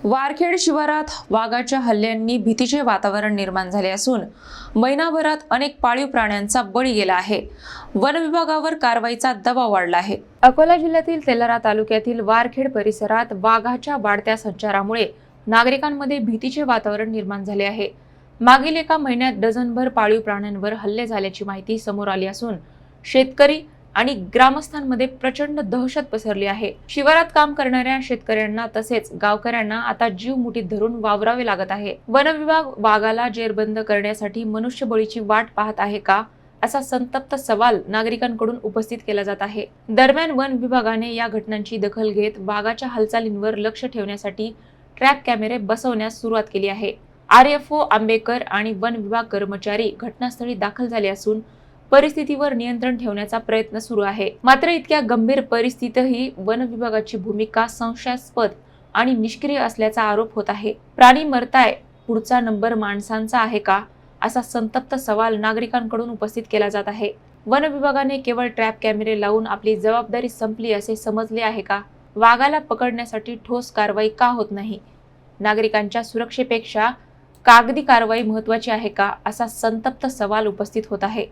वारखेड शिवारात वाघाच्या हल्ल्यांनी भीतीचे वातावरण निर्माण झाले असून महिनाभरात अनेक पाळीव प्राण्यांचा बळी गेला आहे। वन विभागावर कारवाईचा दबाव वाढला आहे। अकोला जिल्ह्यातील तेलारा तालुक्यातील वारखेड परिसरात वाघाच्या वाढत्या संचारामुळे नागरिकांमध्ये भीतीचे वातावरण निर्माण झाले आहे। मागील एका महिन्यात डझनभर पाळीव प्राण्यांवर हल्ले झाल्याची माहिती समोर आली असून शेतकरी आणि ग्रामस्थांमध्ये प्रचंड दहशत पसरली आहे। शिवारात काम करणाऱ्या शेतकऱ्यांना तसेच गावकऱ्यांना आता जीव मुठीत धरून वावरावे लागत आहे। वन विभाग वाघाला जेरबंद करण्यासाठी मनुष्यबळीची वाट पाहत आहे का, असा संतप्त सवाल नागरिकांकडून उपस्थित केला जात आहे। दरम्यान वन विभागाने या घटनांची दखल घेत वाघाच्या हालचालींवर लक्ष ठेवण्यासाठी ट्रॅप कॅमेरे बसवण्यास सुरुवात केली आहे। RFO आंबेकर आणि वन विभाग कर्मचारी घटनास्थळी दाखल झाले असून परिस्थितीवर नियंत्रण ठेवण्याचा प्रयत्न सुरू आहे। मात्र इतक्या गंभीर परिस्थितीतही वन विभागाची भूमिका संशयास्पद आणि निष्क्रिय असल्याचा आरोप होत आहे। प्राणी मरताय, पुढचा नंबर माणसांचा आहे का, असा संतप्त सवाल नागरिकांकडून उपस्थित केला जात आहे। वन विभागाने केवळ ट्रॅप कॅमेरे लावून आपली जबाबदारी संपली असे समजले आहे का? वाघाला पकडण्यासाठी ठोस कारवाई का होत नाही? नागरिकांच्या सुरक्षेपेक्षा कागदी कारवाई महत्त्वाची आहे का, असा संतप्त सवाल उपस्थित होत आहे।